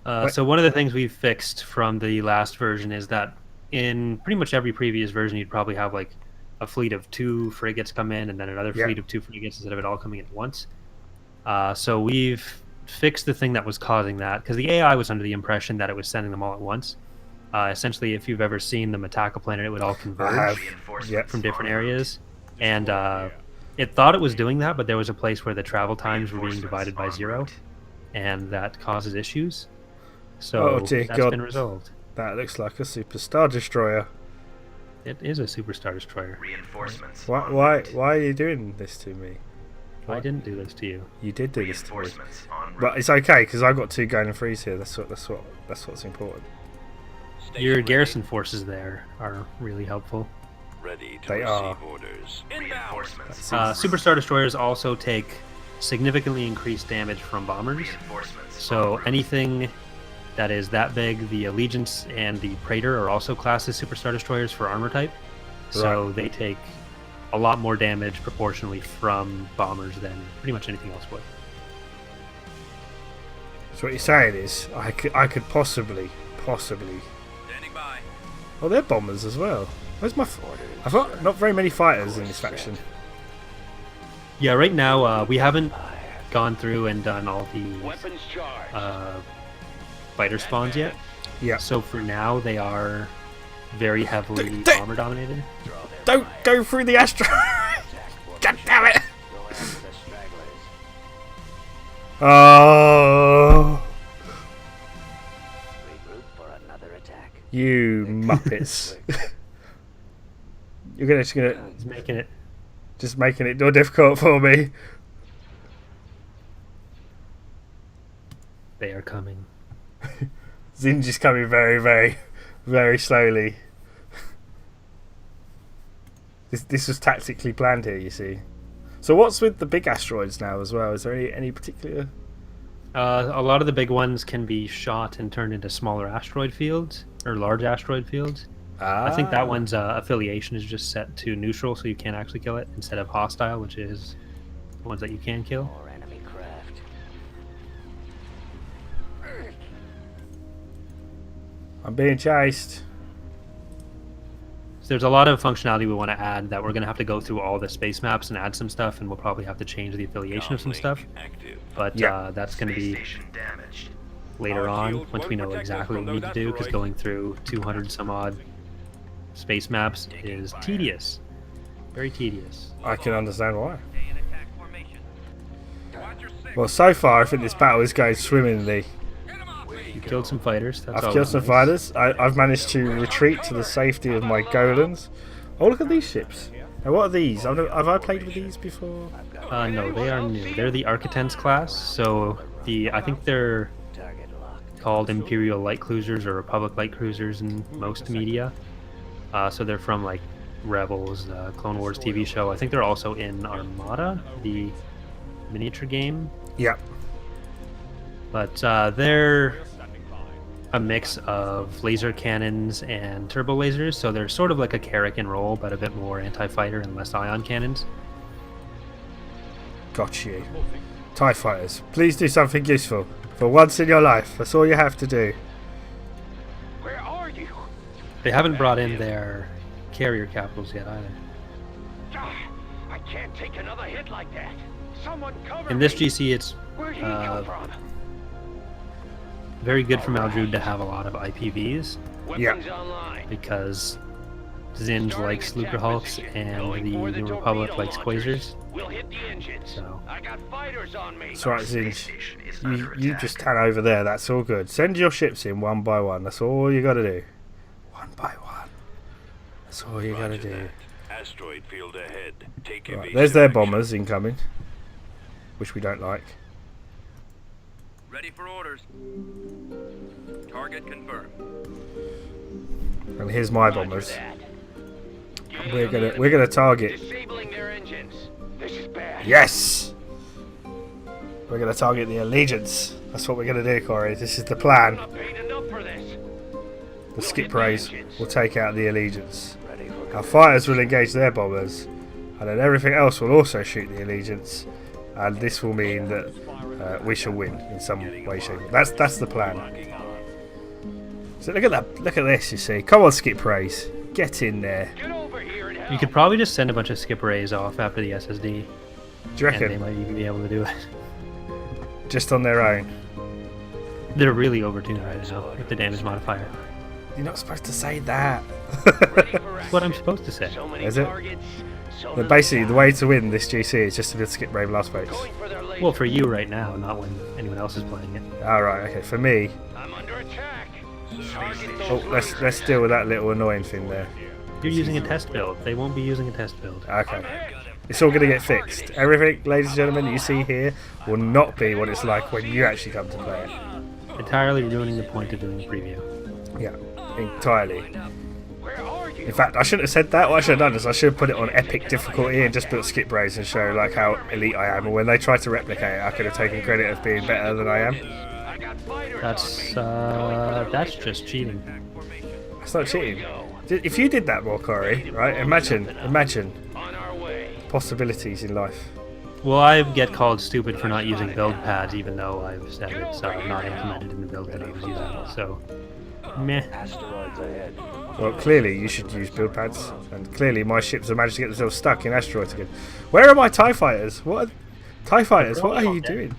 So one of the things we've fixed from the last version is that in pretty much every previous version, you'd probably have like a fleet of 2 frigates come in and then another Yeah. fleet of 2 frigates instead of it all coming in at once. So we've fixed the thing that was causing that because the AI was under the impression that it was sending them all at once. Essentially, if you've ever seen them attack a planet, it would all converge from different areas. And it thought it was doing that, but there was a place where the travel times were being divided by 0, and that causes issues. So dear that's God. been resolved. That looks like a superstar destroyer. It is a superstar destroyer. Reinforcements. Why are you doing this to me? I didn't do this to you. You did do this to me. Reinforcements en route. But it's okay because I've got 2 Golden Frees here. That's what's important. Your garrison forces there are really helpful. Ready to They receive are. orders. Reinforcements. Superstar destroyers also take significantly increased damage from bombers. Reinforcements. So anything that is that big, the Allegiance and the Praetor are also classed as superstar destroyers for armor type. So they take a lot more damage proportionally from bombers than pretty much anything else would. So what you're saying is I could possibly. Standing by. Oh, they're bombers as well. Where's my? I've got not very many fighters in this faction. Yeah, right now we haven't gone through and done all the Weapons charged. fighter spawns yet. Yeah. So for now, they are very heavily They- bomber dominated. Don't go through the astro. God damn it! Oh, you muppets! You're just gonna He's making it. just making it more difficult for me. They are coming. Zinj is coming very, very, very slowly. This was tactically planned here, you see. So what's with the big asteroids now as well? Is there any particular? A lot of the big ones can be shot and turned into smaller asteroid fields or large asteroid fields. I think that one's affiliation is just set to neutral, so you can't actually kill it, instead of hostile, which is the ones that you can kill. I'm being chased. So there's a lot of functionality we want to add that we're going to have to go through all the space maps and add some stuff, and we'll probably have to change the affiliation of some stuff. Active. But Yeah. that's going to Space be station damaged. later Our on, shields once we won't know protect us exactly what from we need those to do, because asteroids. going through 200 some odd space maps is tedious. Very tedious. I can understand why. Stay in attack formation. Watch your six. Well, so far I think this battle is going swimmingly. Get 'em off me. You killed some fighters. That's I've always killed some nice. fighters. I've managed to retreat to the safety of my Golans. Oh, look at these ships. Now, what are these? Have I played with these before? No, they are new. They're the Architects class, so I think they're called Imperial Light Cruisers or Republic Light Cruisers in most media. So they're from like Rebels, Clone Wars TV show. I think they're also in Armada, the miniature game. Yeah. But they're a mix of laser cannons and turbo lasers, so they're sort of like a Carrack and roll, but a bit more anti-fighter and less ion cannons. Got you. TIE fighters, please do something useful. For once in your life, that's all you have to do. Where are you? They haven't brought in their carrier capitals yet either. Ah, I can't take another hit like that. Someone cover In this me. GC, it's Where'd he come from? very good for Maldrood to have a lot of IPVs, Weapons online. because Zinj likes Lucrehulks and the New Republic likes Quasars. We'll hit the engines. So I got fighters on me. That's right, Space Zinj. station is under You attack. just tan over there, that's all good. Send your ships in one by one, that's all you gotta do. One by one. That's all you gotta Roger do. that. Asteroid field ahead. Take Right, evasive there's their action. bombers incoming. Which we don't like. Ready for orders. Target confirmed. And here's my bombers. We're gonna target. Disabling their engines. This is bad. Yes! We're gonna target the Allegiance. That's what we're gonna do, Corey. This is the plan. I'm not paid enough for this. The skip rays will take out the Allegiance. Our fighters will engage their bombers, and then everything else will also shoot the Allegiance. and this will mean that we shall win in some way, shape. That's the plan. So look at that! Look at this. You see, come on, skip rays, get in there. Get over here and help. You could probably just send a bunch of skip rays off after the SSD, Do you and they reckon? might even be able to do it. Just on their own? They're really overtuned right now with the damage modifier. You're not supposed to say that. That's what I'm supposed to say. So many Is it? targets, so But little basically, the time. way to win this GC is just to be able to skip ray blast rates. Going for their laser. Well, for you right now, not when anyone else is playing it. Alright, okay, for me. I'm under attack. Oh, let's deal with that little annoying thing there. You're using a test build. They won't be using a test build. Okay. It's all going to get fixed. Everything, ladies and gentlemen, you see here will not be what it's like when you actually come to play it. Entirely ruining the point of doing the preview. Yeah, entirely. Where are you? In fact, I shouldn't have said that. What I should have done is I should have put it on epic difficulty and just built skip rays and show like how elite I am. And when they try to replicate it, I could have taken credit of being better than I am. I got fighters That's just cheating. It's not cheating. If you did that more, Corey, right? Imagine on our way. possibilities in life. Well, I get called stupid for not using build pads, even though I've said it's not implemented in the build that I was using. So, meh. Well, clearly you should use build pads, and clearly my ships have managed to get themselves stuck in asteroids again. Where are my TIE fighters? What are TIE fighters? What are you doing?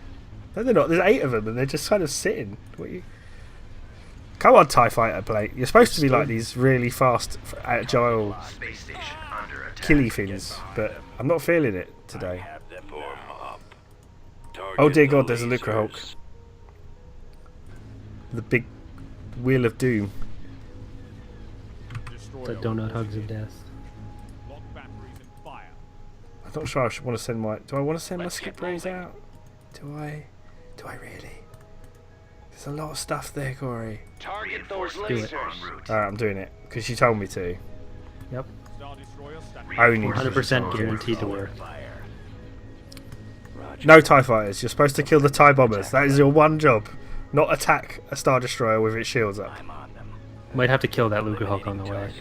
No, they're not. There's 8 of them, and they're just kind of sitting. What are you? Come on, TIE fighter, Blake. You're supposed to be like these really fast, agile, Space station under attack. killy things, but I'm not feeling it today. Have them form up. Oh dear Target God, the there's a Lucra Hulk. lasers. The big wheel of doom. The donut hugs of death. I'm not sure I should want to send my. Do I want to send my skip rays out? Do I? Do I really? There's a lot of stuff there, Corey. Target those do it. lasers. Alright, I'm doing it because you told me to. Yep. Only 100% guaranteed to work. no TIE fighters. You're supposed to kill the TIE bombers. That is your one job. Not attack a Star Destroyer with its shields up. Might have to kill that Lucra Hulk on the way.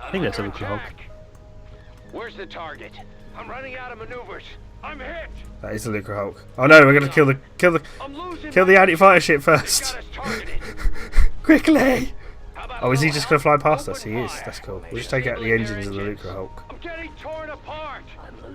I think that's a Lucra Hulk. Where's the target? I'm running out of maneuvers. I'm hit. That is the Lucra Hulk. Oh no, we're gonna kill I'm losing. the anti-fighter ship Got first. us targeted. Quickly! How about Oh, is a he little just gonna fly help? past us? Open He is. fire. That's cool. We'll just take out the engines of the Lucra Hulk. I'm getting torn apart.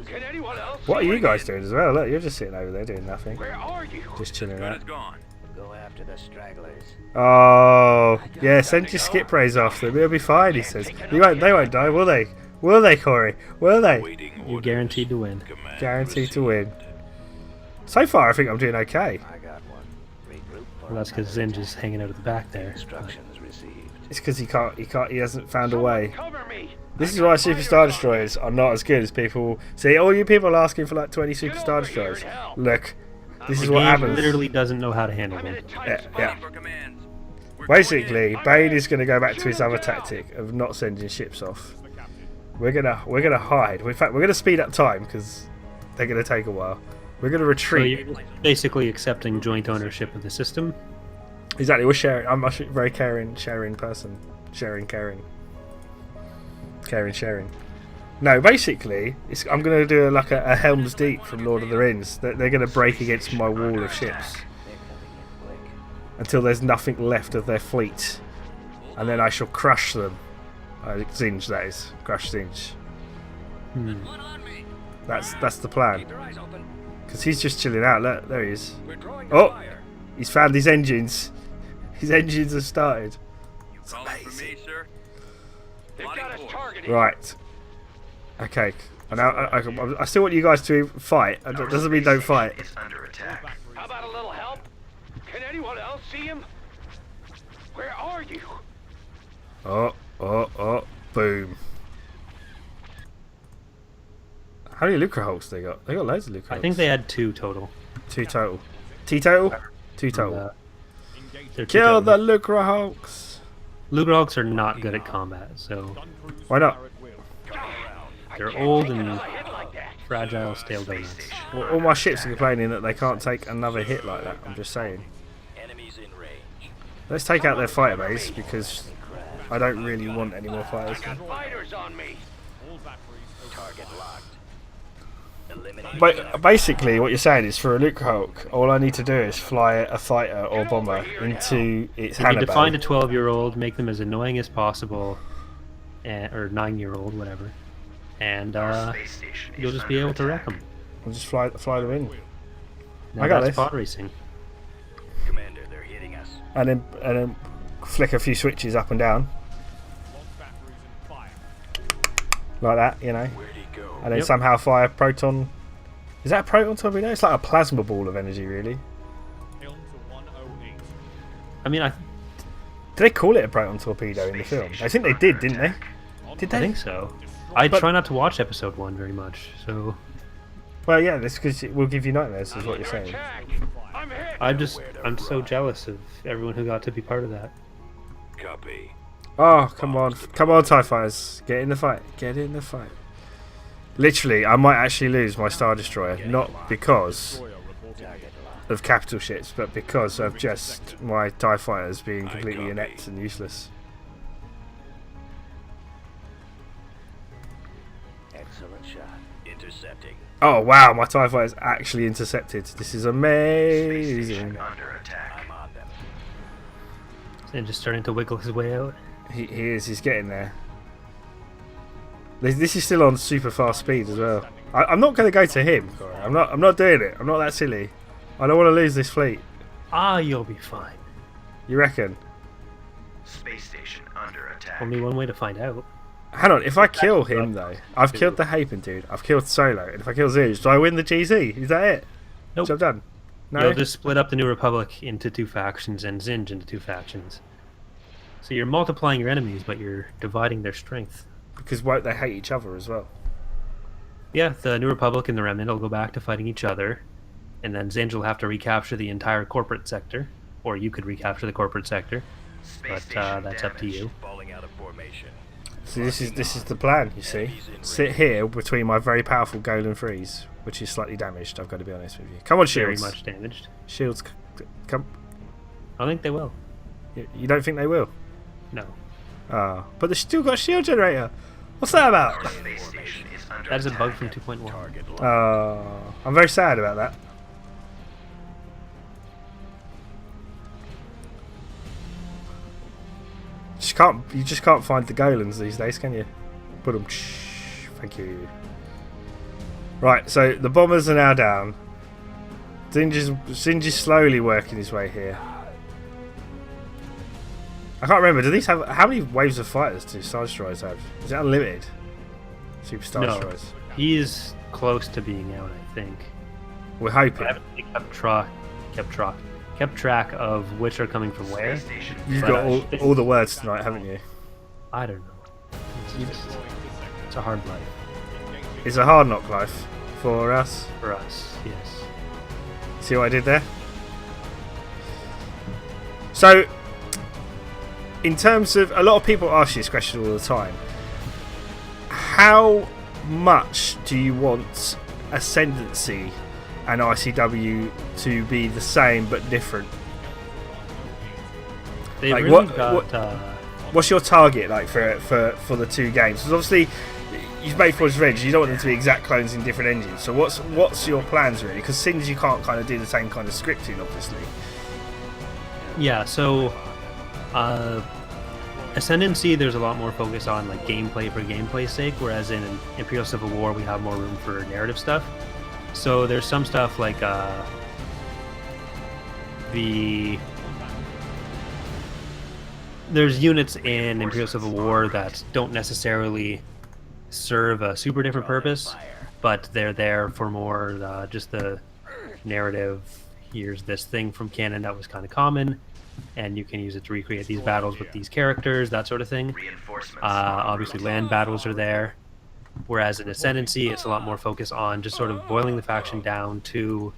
Can anyone else? What are see you me? guys doing as well? Look, you're just sitting over there doing nothing. Where are you? Just chilling Gun out. is gone. Go after the stragglers. Oh, yeah, send your skip rays after them. It'll be fine, he says. They won't die, will they? Will they, Corey? Will they? Waiting You're orders. guaranteed to win. Command Guaranteed to received. win. So far, I think I'm doing okay. I got one. Regroup for Well, that's because Zinj is hanging out at the back there. but instructions received. It's because he hasn't found a way. Cover me. This is why Super Star Destroyers are not as good as people see. All you people are asking for like 20 Super Star Destroyers. Look, this is the what game happens. literally doesn't know how to handle I'm in a them. tight Yeah, spot. yeah. For commands. We're Basically, going in. Bane is going to go back to his other tactic of not sending ships off. We're gonna hide. In fact, we're gonna speed up time because they're gonna take a while. We're gonna So retreat. you're basically accepting joint ownership of the system. Exactly. We're sharing. I'm a very sharing person. Sharing. No, basically, I'm gonna do like a Helm's Deep from Lord of the Rings. They're gonna break against my wall of ships until there's nothing left of their fleet, and then I shall crush them. Zinj, that is. Crush Zinj. That's the plan. Because he's just chilling out. Look, there he is. Oh! He's found his engines. His engines have started. You calling for me, sir? They've got us targeted. Right. Okay. And now I still want you guys to fight. That doesn't mean don't fight. Is under attack. How about a little help? Can anyone else see him? Where are you? Oh. Boom. How many Lucra Hulks they got? They got loads of Lucra Hulks. I think they had 2 total. 2 total. T-total? 2 total. Uh, they're two Kill the total. Lucra Hulks. Lucra Hulks are not good at combat, so Why not? they're old and Another hit like that. fragile stale donuts. Well, all my ships are complaining that they can't take another hit like that. I'm just saying. Enemies in range. Let's take out their fighter base because I don't really want any more fighters. Got fighters on me. Target locked. Eliminate But basically, what you're saying is for a Luke Hulk, all I need to do is fly a fighter or bomber into its You need to find Hannibal. a 12-year-old, make them as annoying as possible, or 9-year-old, whatever, and Space station you'll is just be under able to wreck attack. them. I'll just fly them in, Now I got that's this. pod racing. Commander, they're hitting us. and then flick a few switches up and down, like that, you know, Where'd he go? and then Yep. somehow fire proton. Is that a proton torpedo? It's like a plasma ball of energy, really. I mean, I Did they call it a proton torpedo in the film? I think they did, didn't they? Did they? think so. I But- try not to watch episode 1 very much, so Well, yeah, that's because it will give you nightmares, is what you're saying. Attack! I'm hit! I'm so jealous of everyone who got to be part of that. Copy. Oh, come on, TIE fighters, get in the fight, get in the fight. Literally, I might actually lose my Star Destroyer, not because of capital ships, but because of just my TIE fighters being completely inept and useless. Excellent shot. Intercepting. Oh wow, my TIE fighter's actually intercepted. This is Space amazing. station under attack. I'm on them. And just starting to wiggle his way out. He is, he's getting there. This is still on super fast speed as well. I'm not going to go to him. Corey. I'm not doing it. I'm not that silly. I don't want to lose this fleet. Ah, you'll be fine. You reckon? Space station under attack. Only one way to find out. Hang on, if I kill him though, I've killed the Hapen dude, I've killed Solo, and if I kill Zeus, do I win the GZ? Is that it? Nope. Job done? No? You'll just split up the New Republic into 2 factions and Zinj into 2 factions. So you're multiplying your enemies, but you're dividing their strength. Because won't they hate each other as well? Yeah, the New Republic and the Remnant will go back to fighting each other, and then Zinj will have to recapture the entire corporate sector, or you could recapture the corporate sector, Space but station that's up to damaged. you. Falling out of formation. So this is the plan, you see. Sit here between my very powerful Golan Freeze, which is slightly damaged, I've got to be honest with you. Come on, Very Shields. much damaged. Shields, come. I think they will. You don't think they will? No. But they've still got a shield generator. What's that about? Space station is under That is a bug attack. from 2.1. Target locked. I'm very sad about that. You just can't find the Golans these days, can you? Put them. Thank you. Right, so the bombers are now down. Zinj is slowly working his way here. I can't remember. Do these have how many waves of fighters do Star Destroyers have? Is it unlimited? Super Star No. Destroyers. He is close to being out, I think. We're I hoping. haven't really kept track of which are coming from where. Space station You've But, got all the words tonight, haven't you? I don't know. It's a hard life It's a hard knock life for us. for us. Yes. See what I did there? So, in terms of, a lot of people ask you this question all the time. How much do you want Ascendancy and ICW to be the same but different? They Like, really what- got. what- What's your target like for the two games? Because obviously you've made Force Revenge, you don't want them to be exact clones in different engines. So what's your plans really? Because Sins you can't kind of do the same kind of scripting, obviously. Yeah. So, Ascendancy, there's a lot more focus on like gameplay for gameplay's sake, whereas in Imperial Civil War we have more room for narrative stuff. So there's some stuff like there's units in Imperial Civil War that don't necessarily serve a super different purpose, but they're there for more just the narrative. Here's this thing from canon that was kind of common, and you can use it to recreate these battles with these characters, that sort of thing. reinforcements. Obviously, land battles are there, whereas in Ascendancy, it's a lot more focus on just sort of boiling the faction down to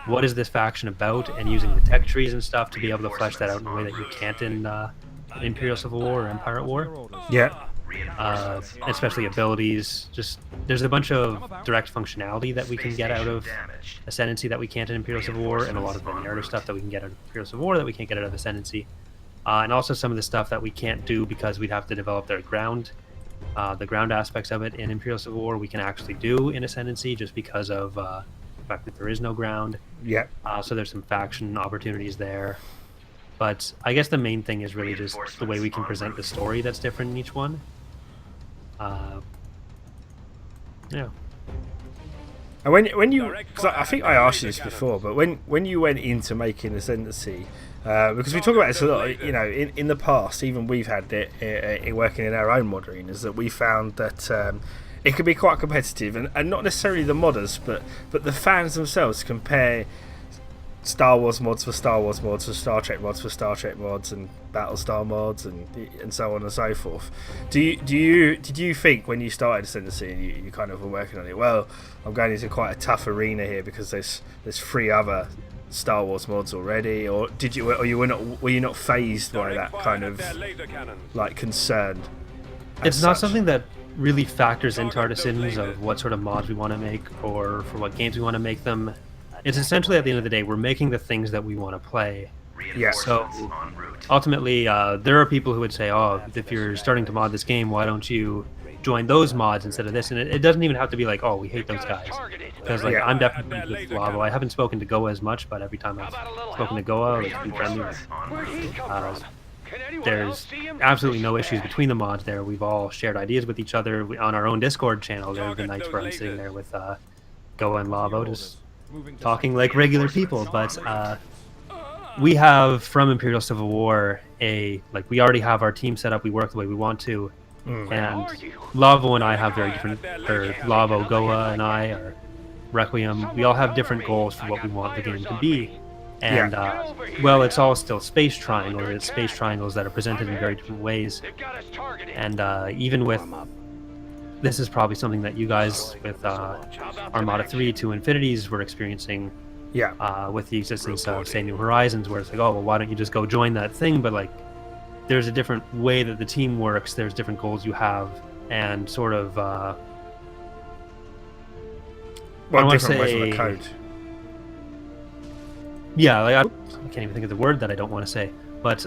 what is this faction about, and using the tech trees and stuff to be able to flesh that out in a way that you can't in Imperial Civil War or Empire at War. Yeah. Especially abilities. Just there's a bunch of direct functionality that we can get out of Ascendancy that we can't in Imperial Civil War, and a lot of the narrative stuff that we can get out of Imperial Civil War that we can't get out of Ascendancy. And also some of the stuff that we can't do because we'd have to develop their ground the ground aspects of it in Imperial Civil War we can actually do in Ascendancy just because of the fact that there is no ground. Yeah. So there's some faction opportunities there. But I guess the main thing is really just the way we can present the story that's different in each one. Yeah. And when you, because I think I asked you this before, but when you went into making Ascendancy, because we talk about this a lot, you know, in the past, even we've had it working in our own mod arenas, that we found that it could be quite competitive, and not necessarily the modders, but the fans themselves compare Star Wars mods for Star Wars mods, for Star Trek mods for Star Trek mods, and Battlestar mods, and so on and so forth. Did you think when you started Ascendancy and you kind of were working on it, well, I'm going into quite a tough arena here because there's 3 other Star Wars mods already, or were you not fazed by that kind of like concern? It's not something that really factors into our decisions of what sort of mods we want to make or for what games we want to make them. It's essentially, at the end of the day, we're making the things that we want to play. Yeah. So ultimately, there are people who would say, "Oh, if you're starting to mod this game, why don't you join those mods instead of this?" And it doesn't even have to be like, "Oh, we hate those guys," because like I'm definitely with Lavo. I haven't spoken to Goa as much, but every time I've spoken to Goa, it's been friendly. There's absolutely no issues between the mods there. We've all shared ideas with each other on our own Discord channel. There have been nights where I'm sitting there with Goa and Lavo just talking like regular people, but we have from Imperial Civil War we already have our team set up. We work the way we want to, and Lavo and I have very different. Or Lavo, Goa, and I, or Requiem. We all have different goals for what we want the game to be, and well, it's all still space triangle. It's space triangles that are presented in very different ways, and even with. This is probably something that you guys with Armada 3 to Infinities were experiencing with the existence of, say, New Horizons, where it's like, oh, well, why don't you just go join that thing? But, like, there's a different way that the team works. There's different goals you have, and sort of... different ways on the code. Yeah, like, I can't even think of the word that I don't want to say, but...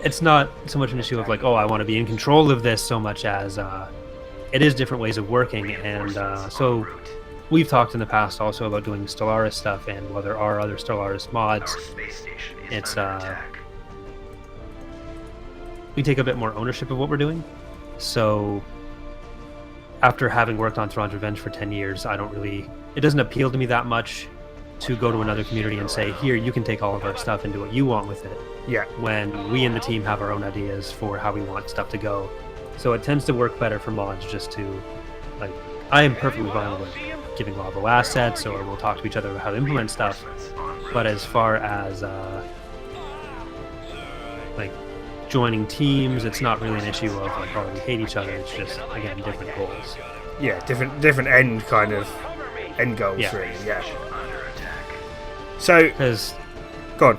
it's not so much an issue of like, oh, I want to be in control of this so much as it is different ways of working, and so we've talked in the past also about doing Stellaris stuff, and while there are other Stellaris mods, it's we take a bit more ownership of what we're doing. So after having worked on Thrawns Revenge for 10 years, it doesn't appeal to me that much to go to another community and say, here, you can take all of our stuff and do what you want with it. Yeah. When we in the team have our own ideas for how we want stuff to go. So it tends to work better for mods just to, like, I am perfectly fine with giving Lavo assets, or we'll talk to each other about how to implement stuff. But as far as, like, joining teams, it's not really an issue of, like, oh, we hate each other. It's just, again, different goals. Yeah, different end goals, really, yeah. So, because go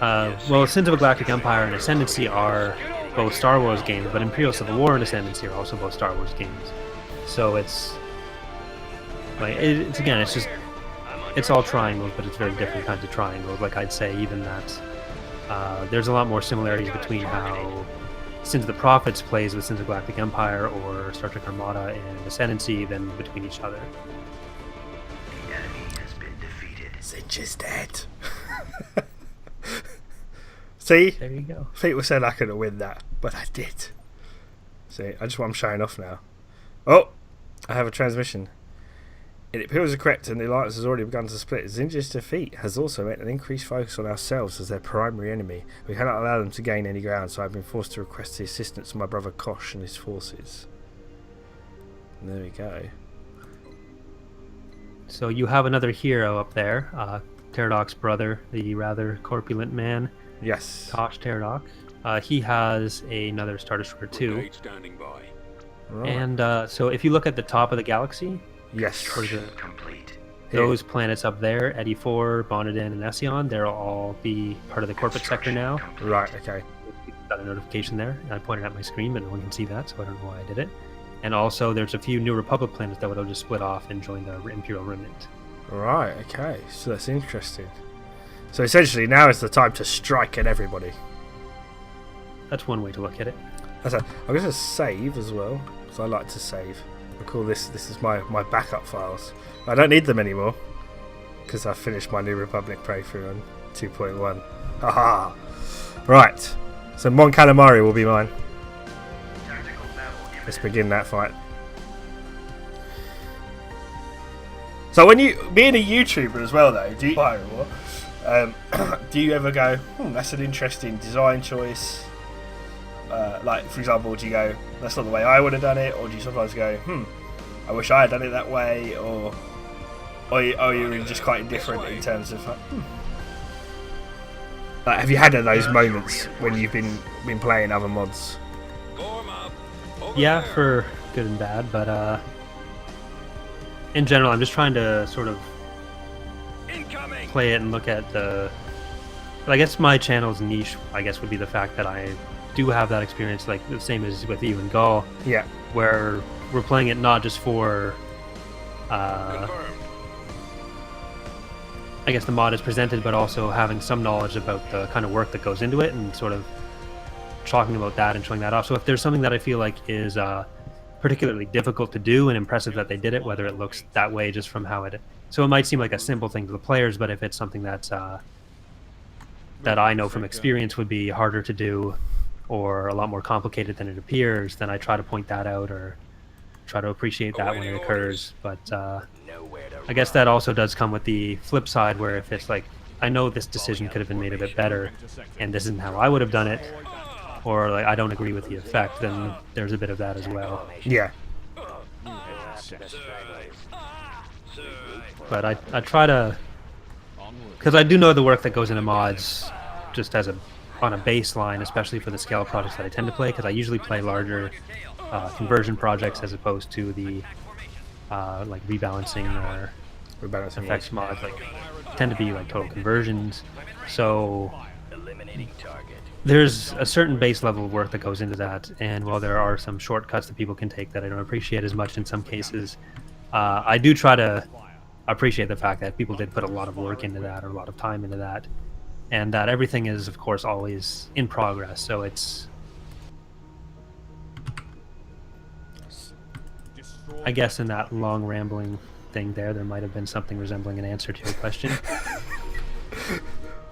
on. Well, Sins of a Galactic Empire and Ascendancy are both Star Wars games, but Imperial Civil War and Ascendancy are also both Star Wars games. So it's like it's all triangles, but it's very different kinds of triangles. Like I'd say, even that there's a lot more similarities between how Sins of the Prophets plays with Sins of Galactic Empire or Star Trek Armada and Ascendancy than between each other. Singe is dead. See? There you go. People said I couldn't win that, but I did. See, I'm showing off now. Oh, I have a transmission. It appears correct, and the alliance has already begun to split. Zinge's defeat has also meant an increased focus on ourselves as their primary enemy. We cannot allow them to gain any ground, so I've been forced to request the assistance of my brother Kosh and his forces. And there we go. So you have another hero up there, Pterodoc's brother, the rather corpulent man. Yes. Kosh Pterodoc. He has another Star Destroyer too. Right. And so if you look at the top of the galaxy, yes, Complete. Those planets up there, Eddy 4, Bonadin, and Ession, they'll all be part of the corporate sector now. Right, okay. Got a notification there. I pointed at my screen, but no one can see that, so I don't know why I did it. And also, there's a few New Republic planets that would have just split off and join the Imperial Remnant. Right, okay. So that's interesting. So essentially, now is the time to strike at everybody. That's one way to look at it. I'm going to save as well, because I like to save. I call this is my backup files. I don't need them anymore, because I finished my New Republic playthrough on 2.1. Haha! Right, so Mon Calamari will be mine. Let's begin that fight. So when you, being a YouTuber as well though, do you ever go, that's an interesting design choice? Like, for example, do you go, that's not the way I would have done it? Or do you sometimes go, I wish I had done it that way? Or are you just quite indifferent in terms of, like, have you had those moments when you've been playing other mods? Yeah, for good and bad, but in general, I'm just trying to sort of play it and look at the... But I guess my channel's niche, I guess, would be the fact that I do have that experience, like the same as with you and Gul. Yeah. Where we're playing it not just for... I guess the mod is presented, but also having some knowledge about the kind of work that goes into it and sort of talking about that and showing that off. So if there's something that I feel like is particularly difficult to do and impressive that they did it, whether it looks that way just from how it... So it might seem like a simple thing to the players, but if it's something that's that I know from experience would be harder to do or a lot more complicated than it appears, then I try to point that out or try to appreciate that when it occurs. But I guess that also does come with the flip side, where if it's like, I know this decision could have been made a bit better and this isn't how I would have done it, or like I don't agree with the effect, then there's a bit of that as well. Yeah. But I try to, because I do know the work that goes into mods just as on a baseline, especially for the scale of projects that I tend to play, because I usually play larger conversion projects as opposed to the like rebalancing or effects mods, like tend to be like total conversions. So there's a certain base level of work that goes into that, and while there are some shortcuts that people can take that I don't appreciate as much in some cases, I do try to appreciate the fact that people did put a lot of work into that, or a lot of time into that, and that everything is, of course, always in progress. So it's, I guess in that long rambling thing there might have been something resembling an answer to your question.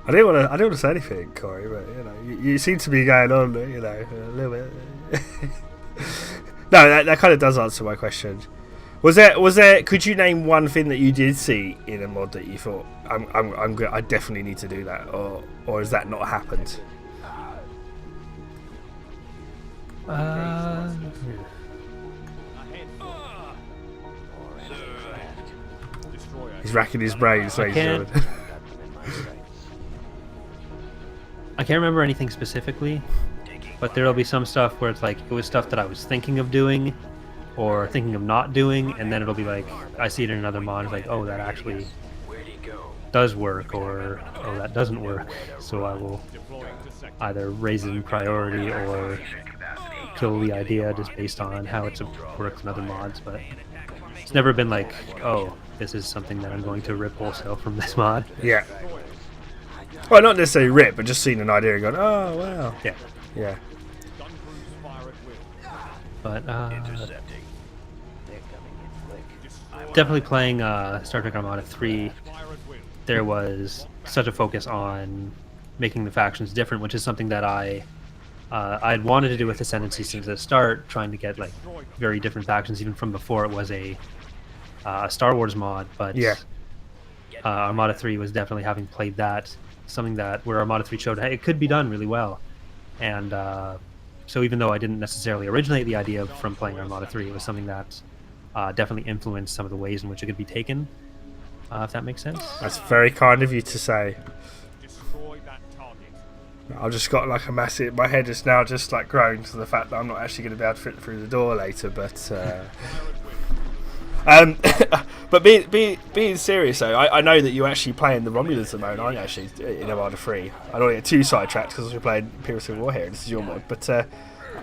I didn't want to say anything, Corey, but you seem to be going on, a little bit. No, that kind of does answer my question. Was there? Could you name one thing that you did see in a mod that you thought, I definitely need to do that, or has that not happened? He's racking his brains. So I can't remember anything specifically, but there'll be some stuff where it's like, it was stuff that I was thinking of doing or thinking of not doing, and then it'll be like, I see it in another mod, it's like, oh, that actually does work, or oh, that doesn't work. So I will either raise it in priority or kill the idea just based on how it works in other mods. But it's never been like, oh, this is something that I'm going to rip wholesale from this mod. Yeah. Well, not necessarily rip, but just seeing an idea and going, oh, wow. Yeah. Yeah. But definitely playing Star Trek Armada 3, there was such a focus on making the factions different, which is something that I'd wanted to do with Ascendancy since the start, trying to get like very different factions even from before it was a Star Wars mod. But yeah. Armada 3 was definitely, having played that, something that where Armada 3 showed, hey, it could be done really well. And so even though I didn't necessarily originate the idea from playing Armada 3, it was something that definitely influenced some of the ways in which it could be taken, if that makes sense. That's very kind of you to say. I've just got like a massive... My head is now just like growing to the fact that I'm not actually going to be able to fit through the door later, but... but being serious though, I know that you're actually playing the Romulans at the moment, aren't you, actually, in Armada 3? I don't get too sidetracked because we're playing Imperial Civil War here, and this is your mod, but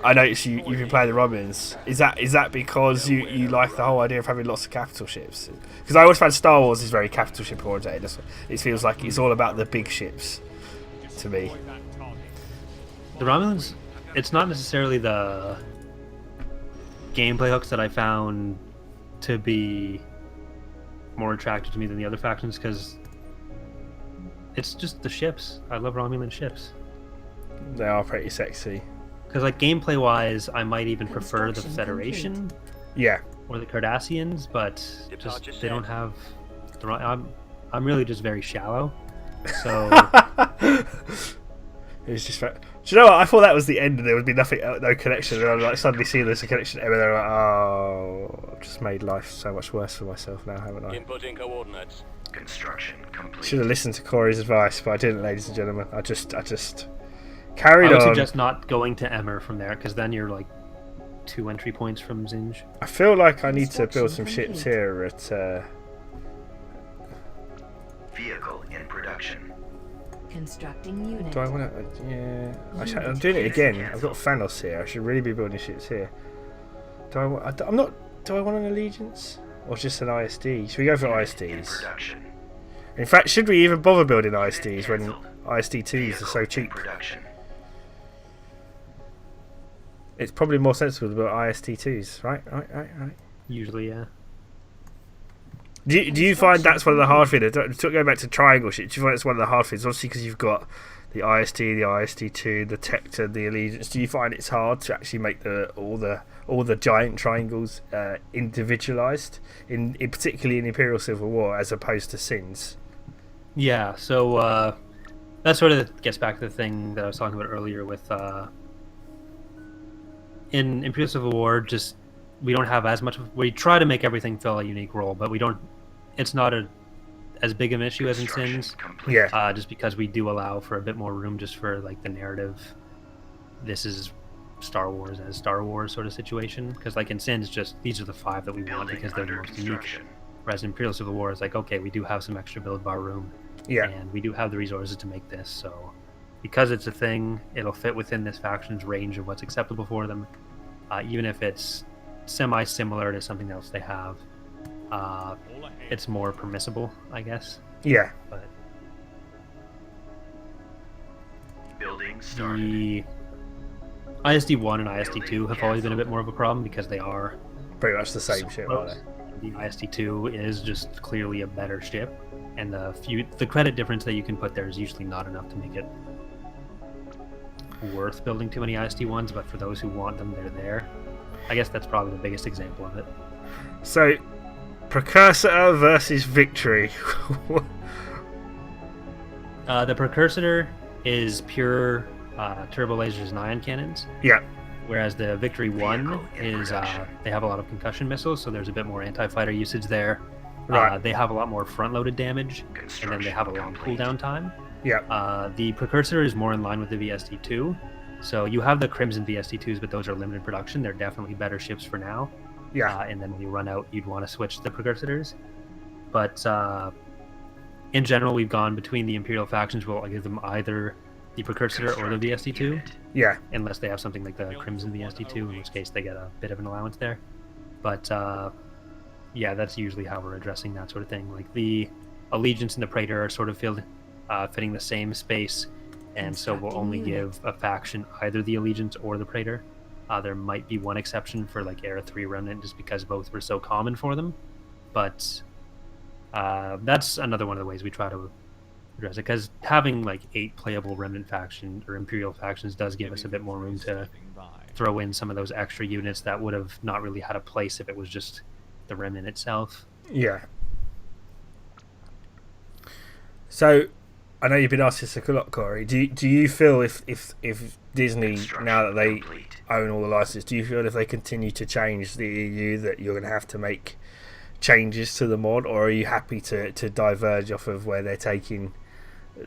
I noticed you've been playing the Romulans. Is that because you like the whole idea of having lots of capital ships? Because I always find Star Wars is very capital ship oriented. It feels like it's all about the big ships to me. The Romulans, it's not necessarily the gameplay hooks that I found to be more attractive to me than the other factions, because it's just the ships. I love Romulan ships. They are pretty sexy. Because like gameplay wise, I might even prefer the Construction Federation complete. Yeah. or the Cardassians, but Departure just they don't set. have. I'm really just very shallow. So It's just. Do you know what? I thought that was the end, and there would be nothing, no connection. And I'm like suddenly seeing there's a connection, and they're like, oh, I've just made life so much worse for myself now, haven't I? Inputting coordinates. Construction complete. Should have listened to Corey's advice, but I didn't, ladies and gentlemen. I just carried I would on. suggest not going to Emmer from there, because then you're like 2 entry points from Zinj. I feel like I need to build some ships here at. Vehicle in production. Constructing unit. Do I want to? Yeah. I'm doing it again. I've got Thanos here. I should really be building ships here. Do I want? I'm not. Do I want an allegiance or just an ISD? Should we go for In ISDs? production. In fact, should we even bother building Unit ISDs when cancelled. ISD2s are so Vehicle in cheap? production. It's probably more sensible to build ISD2s, right? Right. Usually, yeah. Do you find that's one of the hard things? Going back to triangle shit, do you find it's one of the hard things? Obviously, because you've got the ISD, the ISD2, the Tector, the Allegiance. Do you find it's hard to actually make all the giant triangles individualized, in particularly in Imperial Civil War, as opposed to Sins? Yeah, so that sort of gets back to the thing that I was talking about earlier with in Imperial Civil War, just we don't have as much. We try to make everything fill a unique role, but we don't. It's not as big of an issue as in Construction Sins, complete. Yeah. just because we do allow for a bit more room just for like the narrative. This is Star Wars as Star Wars sort of situation, because like in Sins, just these are the 5 that we want Building because they're the under most unique. construction. Whereas in Imperial Civil War, it's like, okay, we do have some extra build bar room, Yeah. and we do have the resources to make this. So, because it's a thing, it'll fit within this faction's range of what's acceptable for them, even if it's semi-similar to something else they have. It's more permissible, I guess. Yeah. But Building started. the ISD-1 and ISD-2 have always been a bit more of a problem because they are Pretty much the same so shit, close. aren't they? The ISD-2 is just clearly a better ship, and the credit difference that you can put there is usually not enough to make it worth building too many ISD-1s, but for those who want them, they're there. I guess that's probably the biggest example of it. So, Precursor versus Victory. The Precursor is pure turbo lasers and ion cannons, Yeah. whereas the Victory 1 Vehicle in is production. they have a lot of concussion missiles, so there's a bit more anti-fighter usage there. Right. They have a lot more front-loaded damage, and then they Construction have a long complete. cooldown time. Yeah. The Precursor is more in line with the VSD2. So you have the Crimson VSD2s, but those are limited production. They're definitely better ships for now. Yeah. And then when you run out, you'd want to switch to the Precursors. But in general, we've gone between the Imperial factions. We'll give them either the Precursor or the Constructing VSD2, unit. Yeah. unless they have something like the Crimson VSD2, in which case they get a bit of an allowance there. But yeah, that's usually how we're addressing that sort of thing. Like the Allegiance and the Praetor are sort of fitting the same space, and so we'll only give a faction either the Allegiance or the Praetor. There might be one exception for like Era 3 Remnant, just because both were so common for them. But that's another one of the ways we try to address it, because having like 8 playable Remnant faction or Imperial factions does give us a bit more room to throw in some of those extra units that would have not really had a place if it was just the Remnant itself. Yeah. So, I know you've been asked this a lot, Corey. Do you feel if Disney, now that they Complete. own all the licenses, do you feel if they continue to change the EU that you're going to have to make changes to the mod, or are you happy to diverge off of where they're taking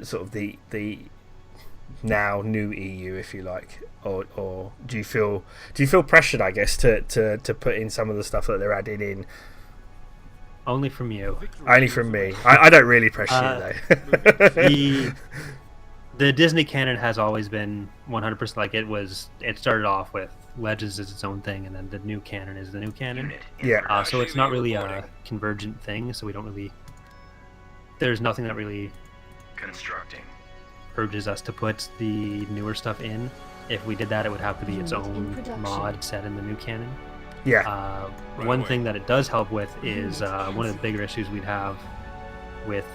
sort of the now new EU, if you like, or do you feel pressured, I guess, to put in some of the stuff that they're adding in? Only from you. Only from me. I don't really pressure you though. The Disney canon has always been 100% like it was. It started off with Legends is its own thing, and then the new canon is the new canon. Unit in Yeah. production. So it's not really a convergent thing. So we don't really. There's nothing that really Constructing. urges us to put the newer stuff in. if we did that, it would have to be its Unit in own production. mod set in the new canon. Yeah. One thing that it does help with is one of the bigger issues we'd have with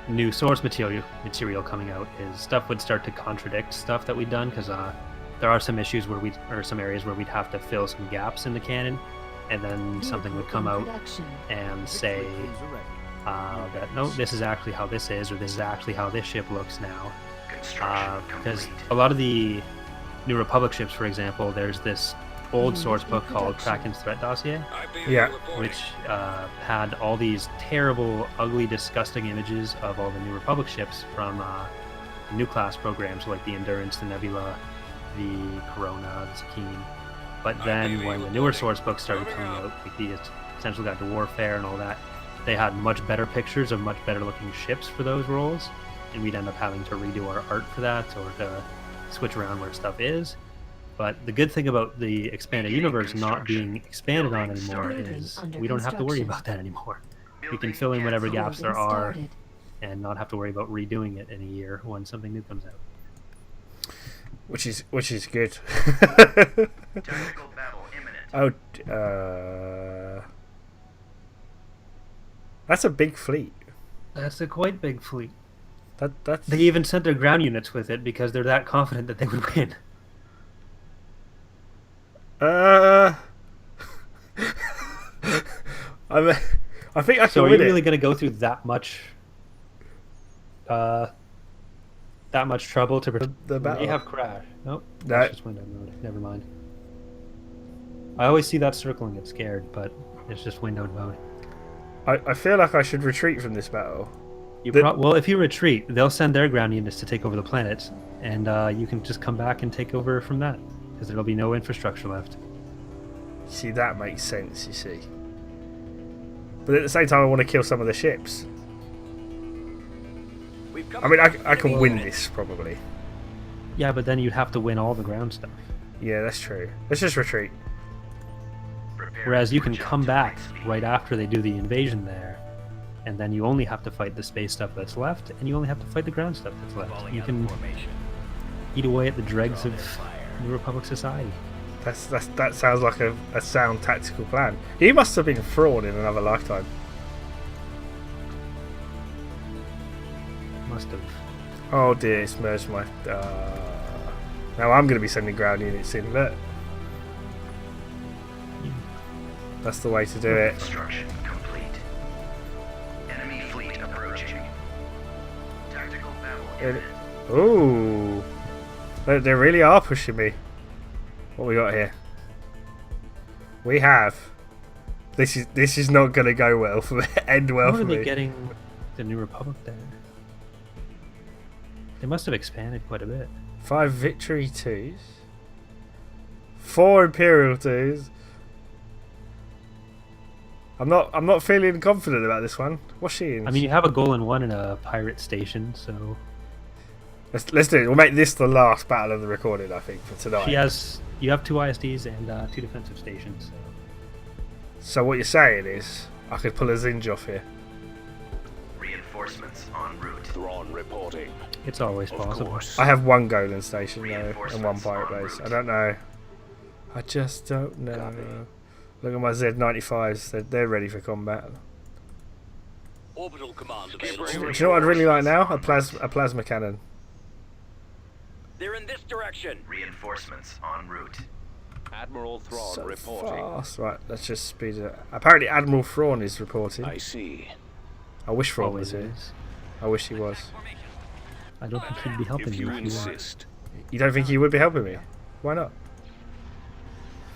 new source material coming out is stuff would start to contradict stuff that we've done, because there are some issues or some areas where we'd have to fill some gaps in the canon, and then something would come out and say that no, this is actually how this is, or this is actually how this ship looks now. Construction Because complete. a lot of the New Republic ships, for example, there's this old source book called Kraken's Threat Dossier, Yeah. which had all these terrible, ugly, disgusting images of all the New Republic ships from new class programs like the Endurance, the Nebula, the Corona, the Sakine. But then when the newer source books started coming out, like the Essential Guide to Warfare and all that, they had much better pictures of much better looking ships for those roles, and we'd end up having to redo our art for that, or to switch around where stuff is. But the good thing about the expanded universe not being expanded on anymore is we don't have to worry about that anymore. We can fill in whatever gaps there are and not have to worry about redoing it in a year when something new comes out. Which is good. Tactical battle imminent. That's a big fleet. That's a quite big fleet. That's They even sent their ground units with it because they're that confident that they would win. I think I can So are you win really it. going to go through that much trouble to protect The battle. They have crash. Nope. No. That's just window mode. Never mind. I always see that circle and get scared, but it's just windowed mode. I feel like I should retreat from this battle. Well, if you retreat, they'll send their ground units to take over the planets, and you can just come back and take over from that, because there'll be no infrastructure left. See, that makes sense, you see. But at the same time, I want to kill some of the ships. I mean, I can win this, probably. Yeah, but then you'd have to win all the ground stuff. Yeah, that's true. Let's just retreat. Prepare Whereas you for can jump come to back light speed. right after they do the invasion there, and then you only have to fight the space stuff that's left, and you only have to fight the ground stuff that's left. Falling You out of can formation. eat away at the dregs Draw of their fire. New Republic society. That sounds like a sound tactical plan. He must have been Thrawn in another lifetime. Must have. Oh dear, it's merged my... now I'm going to be sending ground units in, look. That's the way to do it. Construction complete. Enemy fleet approaching. Tactical battle imminent. Ooh. They really are pushing me. What we got here? We have... This is not going to go well for me. End well How for are they me. getting the New Republic there? They must have expanded quite a bit. 5 victory 2s. 4 imperial 2s. I'm not feeling confident about this one. What's she in? I mean, you have a goal in one and a pirate station, so let's do it. We'll make this the last battle of the recording, I think, for tonight. you have 2 ISDs and 2 defensive stations. So. So what you're saying is, I could pull a Zinj off here. Reinforcements en route. Thrawn reporting. It's always Of possible. course. I have 1 Golan station though, and 1 pirate base. I don't know. I just don't know. Copy. Look at my Z95s. They're ready for combat. Orbital command Do available. you know what I'd really like now? A plasma cannon. They're in this direction. Reinforcements en route. Admiral Thrawn So reporting. fast. Right, let's just speed it up. Apparently Admiral Thrawn is reporting. I see. I wish Thrawn was Always here. is. I wish he was. I don't think he'd be helping If you you if you weren't. insist. You don't think he would be helping me? Why not?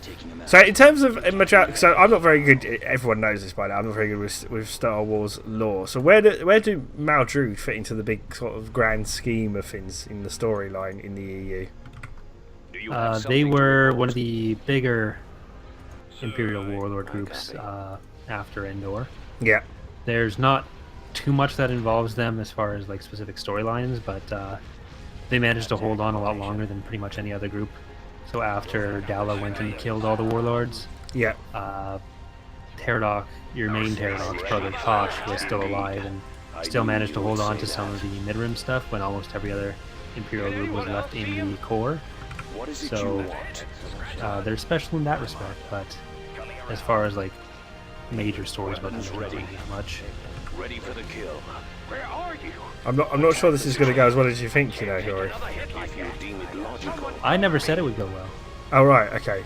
Taking him out. So in terms of so I'm not very good. Everyone knows this by now. I'm not very good with Star Wars lore. So where do Maldrood fit into the big sort of grand scheme of things in the storyline in the EU? Do you have They something to were report? one of the bigger Imperial Sir, Warlord I groups copy. after Endor. Yeah, There's not too much that involves them as far as like specific storylines, but they managed to hold on a lot longer than pretty much any other group. So after Dala went and killed all the warlords, yeah. Teradok, your main Teradok's brother Tosh, was still alive and still managed to hold on to some of the mid-rim stuff when almost every other Imperial group was left in the core. What is it So- you want? They're special in that respect, but as far as like major stories about them, there Ready. really not much. Ready for the kill. Where are you? I'm not sure this is going to go as well as you think, you know, Rory. Another hit like If you that. deem it logical. I never said it would go well. Oh right, okay.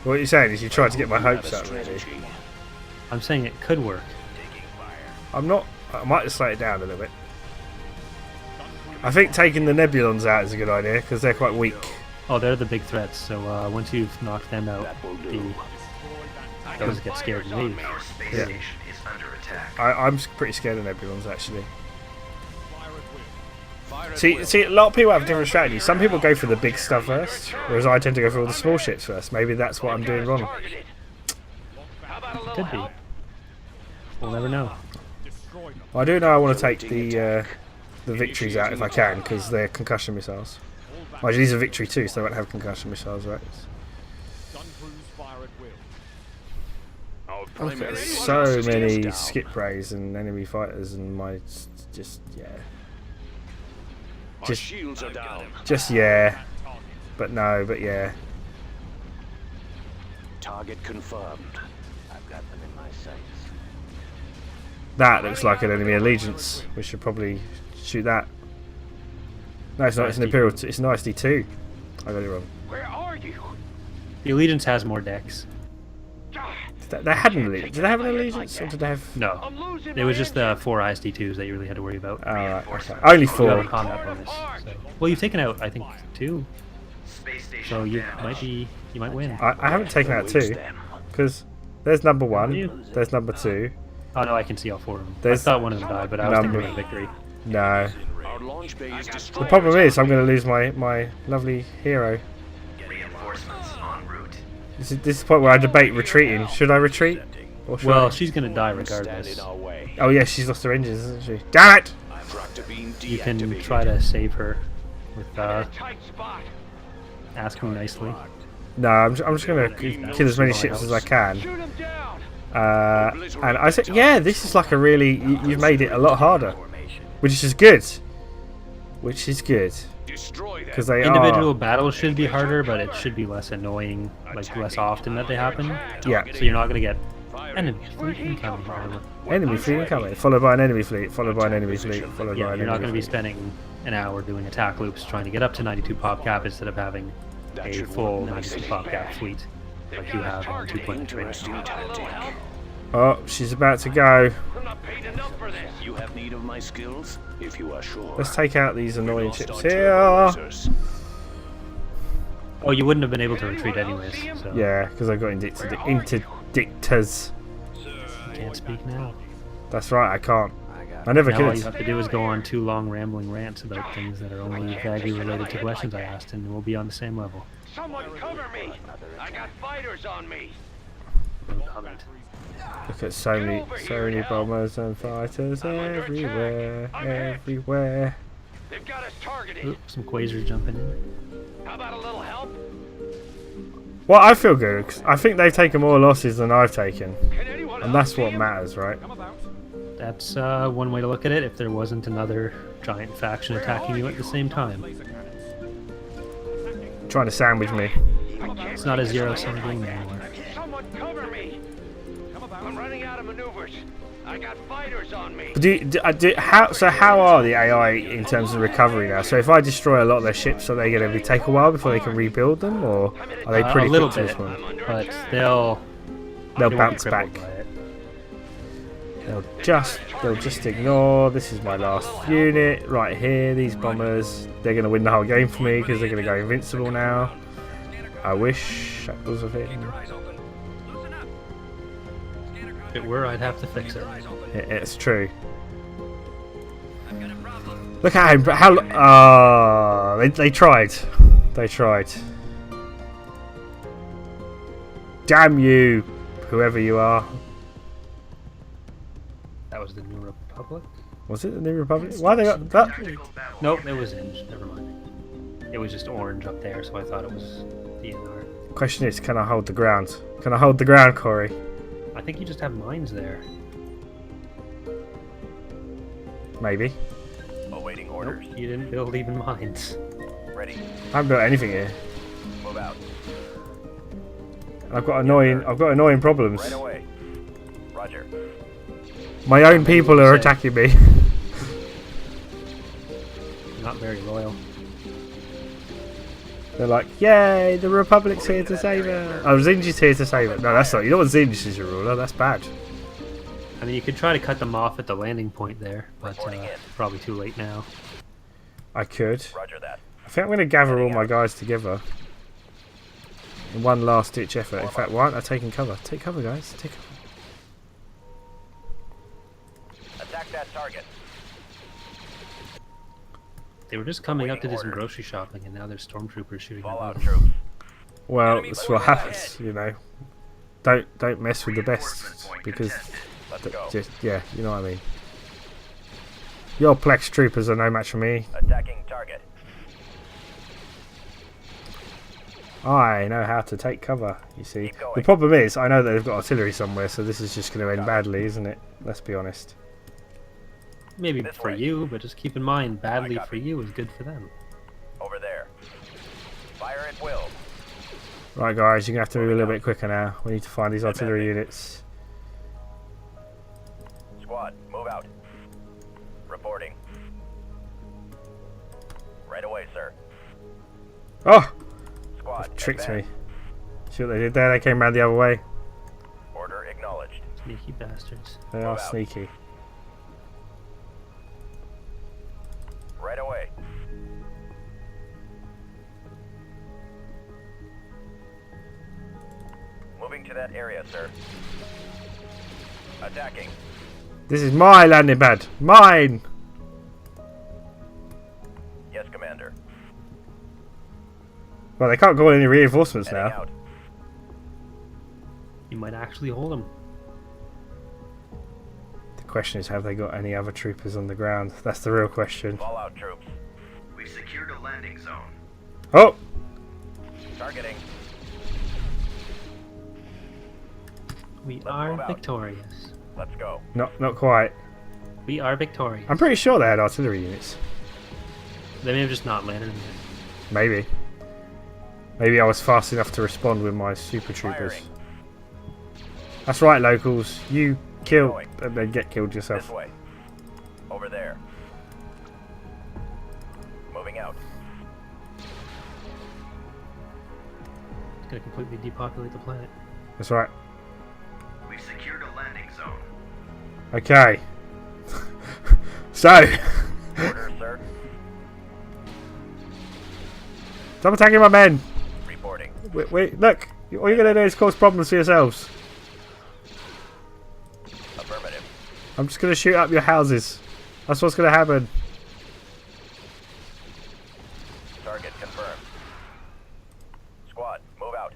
What you're saying is you tried to get my hopes Have a up, really. strategy. I'm saying it could work. I'm not. I might just slow it down a little bit. I think taking the Nebulons out is a good idea because they're quite weak. Oh, they're the big threats. So once you've knocked them out, That will the do. those get scared and leave. Our space Yeah. station is under attack. I'm pretty scared of Nebulons actually. Fire at will. See, a lot of people have different strategies. Some people go for the big stuff first, whereas I tend to go for all the small ships first. Maybe that's what I'm doing wrong. Targeted. How about a little Could be. help? We'll never know. I do know I want to take the victories out if I can because they're concussion missiles. Well, these are victory too, so they won't have concussion missiles, right? Our Look primary at hostage so is many down. skip rays and enemy fighters, and my just yeah, Our just- shields are down. just yeah, but no, but yeah. Target confirmed. I've got them in my sights. That looks like an enemy allegiance. We should probably shoot that. No, it's not. It's an Imperial. It's an ISD2. I got it wrong. Where are you? The Allegiance has more decks. They had an allegiance. Did they have an allegiance, or did they have? No, I'm losing it was my just engine. the 4 ISD2s that you really had to worry about. Right, okay. Only You have a 4. combat bonus. So. Well, you've taken out I think 2, Space station so you damage. might win. I haven't taken out Waste 2 them. because there's number You? 1. There's number 2. Oh no, I can see all 4 of them. There's I thought one of them died, but I was thinking number- of victory. No. Our launch bay is The destroyed. problem is I'm going to lose my lovely hero. Reinforcements en route. This is the point where I debate retreating. Should I retreat? Or should Well, I? she's gonna die Stand regardless. in our way. Oh yeah, she's lost her engines, hasn't she? Damn it! Tractor beam You can deactivated. try to save her with In a tight spot. asking nicely. No, I'm just going to kill as many ships as I can. Shoot him down. And I said, yeah, this is like a really... You've made it a lot harder. Which is good. Which is good. Destroy them. Because they Individual are... battles should be harder, but it should be less annoying, like less often that they happen. Yeah. So you're not gonna get enemy fleet incoming. Whatever. Enemy fleet incoming. Followed by an enemy fleet. Followed by an enemy fleet. Followed by Yeah, an you're not enemy gonna be fleet. spending an hour doing attack loops trying to get up to 92 pop cap instead of having That a should full work 92 nicely. pop cap fleet like you have on 2.8 Interesting right now. tactic. Oh, she's about to go. I'm not paid enough for this. You have need of my skills, if you are sure. Let's take out these annoying Lost ships our here. turbo-lasers. Oh, you wouldn't have been able to retreat anyways. So Yeah, because I got interdictors. you can't speak now. That's right, I can't. I never Now all could. you have to do is go on 2 long rambling rants about things that are only vaguely related to questions I asked, and we'll be on the same level. Someone cover me. I got fighters on me. No comment. Look at so many bombers and fighters everywhere, everywhere. They've got us targeted. Oop, some quasars jumping in. How about a little help? Well, I feel good 'cause I think they've taken more losses than I've taken, Can anyone and else that's see what him? matters, right? That's one way to look at it. If there wasn't another giant faction attacking you at the same time, Trying to sandwich me. it's not a zero-sum game anymore. Someone cover me. I'm running out of maneuvers. I got fighters on me. But how are the AI in terms of recovery now? So if I destroy a lot of their ships, are they going to take a while before they can rebuild them, or are they pretty a little quick to bit, respond? but they'll They'll they won't be bounce crippled back. by it. They'll just ignore. This is my last unit right here. These bombers, they're going to win the whole game for me because they're going to go invincible now. I wish that was a thing. If it were, I'd have to fix it. It's true. Look at him. How? They tried. They tried. Damn you, whoever you are. That was the New Republic? Was it the New Republic? Why they got that? Tactical battle. Nope, it was Inge. Never mind. It was just orange up there, so I thought it was DNR. Question is, can I hold the ground? Can I hold the ground, Corey? I think you just have mines there. Maybe. Awaiting Nope, orders. you didn't build even mines. Ready. I haven't built anything here. Move out. I've got annoying problems. Right away. Roger. My own people are attacking me. Not very loyal. They're like, yay, the Republic's here to save her. Oh, Zinj is here to save her. No, that's not. You don't want Zinj as your ruler. That's bad. I mean, you could try to cut them off at the landing point there, but probably too late now. I could. Roger that. I think I'm going to gather all my guys together in one last ditch effort. In fact, why aren't I taking cover? Take cover, guys. Take cover. Attack that target. They were just coming up to do some grocery shopping, and now there's stormtroopers shooting at Fallout them. troops. Well, that's what happens, you know. Don't mess with the best because Let's go. just yeah, you know what I mean. Your Plex troopers are no match for me. Attacking target. I know how to take cover, you see. Keep going. The problem is, I know that they've got artillery somewhere, so this is just going to end badly, isn't it? Let's be honest. Maybe This for way. you, but just keep in mind, badly copy. for you is good for them. Over there. Fire at will. Right, guys, you're going to have to move a little bit quicker now. We need to find these artillery units. Squad, move out. Reporting. Right away, sir. Oh! Squad, Tricked advance. me. See what they did there? They came round the other way. Order acknowledged. Sneaky bastards. They Move are out. sneaky. Right away. Moving to that area, sir. Attacking. This is my landing pad. Mine! Yes, Commander. Well, they can't go on any reinforcements Heading now. out. You might actually hold them. The question is, have they got any other troopers on the ground? That's the real question. Fallout troops. We've secured a landing zone. Oh! Targeting. We Let's are move out. victorious. Let's go. Not quite. We are victorious. I'm pretty sure they had artillery units. They may have just not landed yet. Maybe. Maybe I was fast enough to respond with my super troopers. Firing. That's right, locals. You kill Going. and then get killed This yourself. way. Over there. Moving out. It's gonna completely depopulate the planet. That's right. We've secured a landing zone. Okay. So, Order, sir. stop attacking my men. Reporting. Wait, look. All you're going to do is cause problems for yourselves. Affirmative. I'm just going to shoot up your houses. That's what's going to happen. Target confirmed. Squad, move out.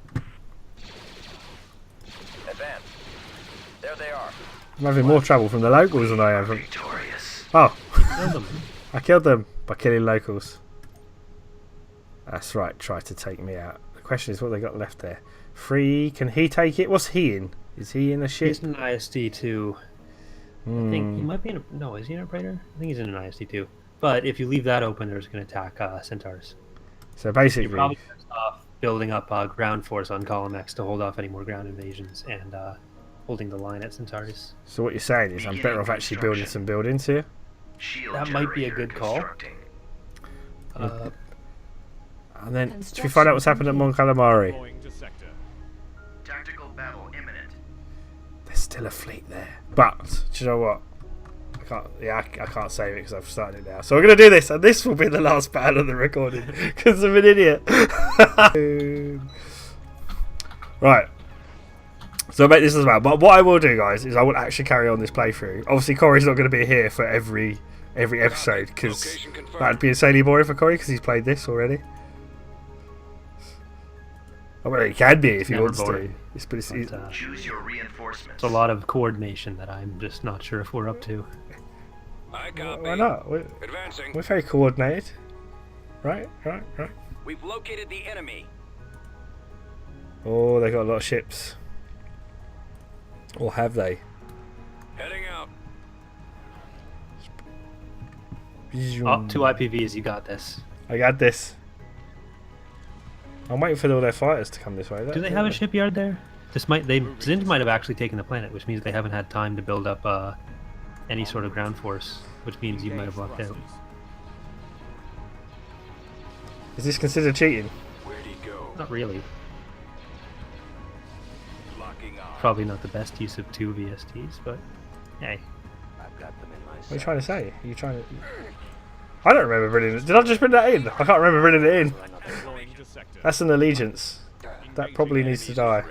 Advance. There they are. I'm having more trouble from the locals than I am from... Victorious. Oh, Kill them. I killed them by killing locals. That's right, try to take me out. The question is what they got left there. Free, can he take it? What's he in? Is he in a ship? He's an ISD too. I think he might be in a... No, is he an operator? I think he's in an ISD too. But if you leave that open, there's going to attack centaurs. So You're basically, probably best off building up ground force on column X to hold off any more ground invasions and holding the line at centaurs. so what you're saying is I'm better off actually building some buildings here. Shield That might be a generator good call. constructing. And then, should we find out what's happened at Mon Calamari? Tactical battle imminent. There's still a fleet there. But, do you know what? I can't save it because I've started it now. So we're going to do this, and this will be the last battle of the recording because I'm an idiot. Right. So I'll make this as well. But what I will do, guys, is I will actually carry on this playthrough. Obviously, Corey's not going to be here for every episode because that'd be insanely boring for Corey because he's played this already. I mean, he can be if he Never wants boring. to. But it's, Choose your reinforcements. It's a lot of coordination that I'm just not sure if we're up to. I copy. why not? We're Advancing. very coordinated. Right. We've located the enemy. Oh, they got a lot of ships. Or have they? Heading out. Oh, 2 IPVs, you got this. I got this. I'm waiting for all their fighters to come this way. Do they have a shipyard there? Zins might have actually taken the planet, which means they haven't had time to build up any sort of ground force, which means you might have lucked out. Is this considered cheating? Where'd he go? Not really. Locking on. Probably not the best use of 2 VSTs, but hey. I've got them in my What are you trying to say? Are you trying to... I don't remember bringing it. Did I just bring that in? I can't remember bringing it in. That's an allegiance. That probably needs to die.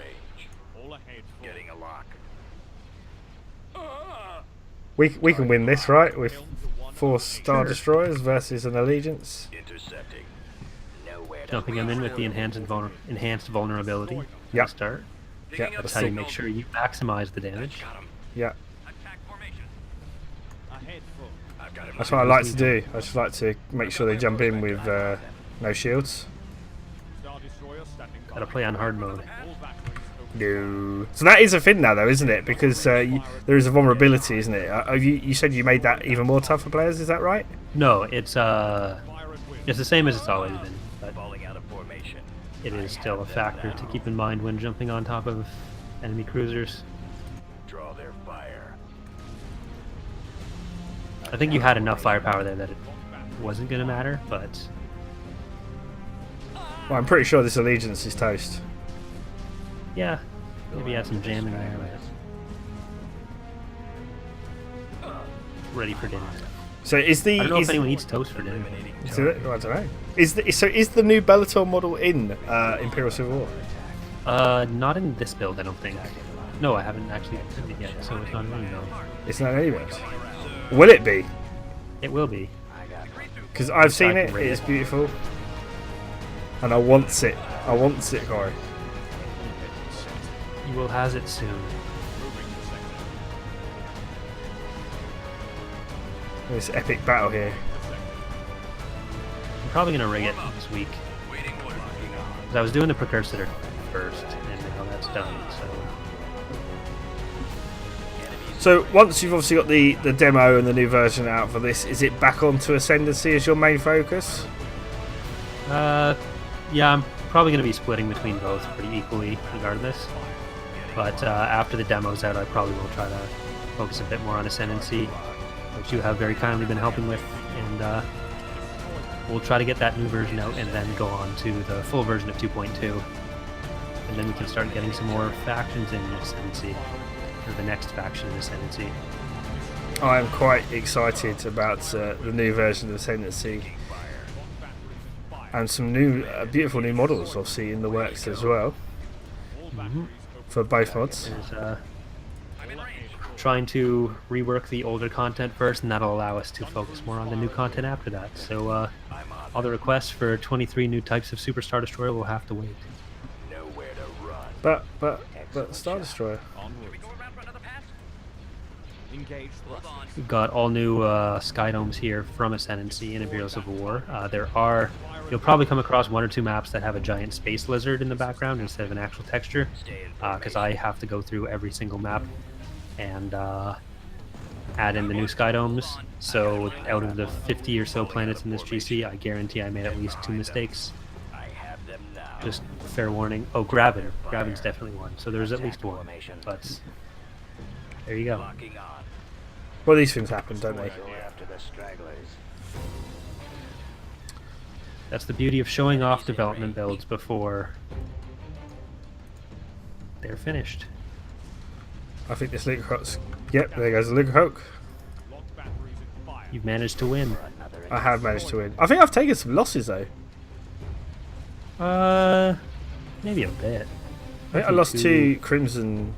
Getting a lock. We can win this, right? With 4 Star Destroyers versus an allegiance. Intercepting. Nowhere to Jumping them in with the enhanced vulnerability. Yeah. To start. Yeah, That's how you make sure you maximize the damage. Yeah. attack formation. I've got him. That's what I like to do. I just like to make sure they jump in with no shields. Gotta play on hard mode. No. So that is a thing now, though, isn't it? Because there is a vulnerability, isn't it? You said you made that even more tough for players. Is that right? No, it's the same as it's always been, but Falling out of formation. it is still a factor to keep in mind when jumping on top of enemy cruisers. Draw their fire. I think you had enough firepower there that it wasn't gonna matter, but Well, I'm pretty sure this allegiance is toast. yeah, maybe add some jam in there. But ready for dinner. So is the... I don't know is, if anyone eats toast for dinner. is it, I don't know. Is the new Bellator model in Imperial Civil War? Not in this build, I don't think. No, I haven't actually played it yet, so it's not in any build. It's not anywhere. Will it be? It will be. Because I've seen I it. can rate It's it. beautiful, and I want it. I want it, Corey. You will has it soon. This epic battle here. I'm probably gonna rig it this week. 'Cause I was doing the precursor first, and now that's done. So once you've obviously got the demo and the new version out for this, is it back onto Ascendancy as your main focus? Yeah, I'm probably gonna be splitting between both pretty equally, regardless. But after the demo's out, I probably will try to focus a bit more on Ascendancy, which you have very kindly been helping with, and we'll try to get that new version out and then go on to the full version of 2.2, and then we can start getting some more factions in Ascendancy, or the next faction in Ascendancy. I am quite excited about the new version of Ascendancy, and some new, beautiful new models, obviously in the works as well, for both mods. There's trying to rework the older content first, and that'll allow us to focus more on the new content after that. So all the requests for 23 new types of Super Star Destroyer will have to wait. Nowhere to run. But Star Destroyer. We've got all new sky domes here from Ascendancy in Imperial Civil War. You'll probably come across 1 or 2 maps that have a giant space lizard in the background instead of an actual texture, because I have to go through every single map and add in the new sky domes. So out of the 50 or so planets in this GC, I guarantee I made at least 2 mistakes. I have them now. Just fair warning. Oh, Graven. Graven's definitely one. So there's at least 1. But there you go. Locking on. Well, these things happen, don't they? Go after the stragglers. That's the beauty of showing off development builds before they're finished. I think this Luke Hook's... Yep, there goes the Luke Hook. You've managed to win. I have managed to win. I think I've taken some losses though. Maybe a bit. I think I lost 2 Crimson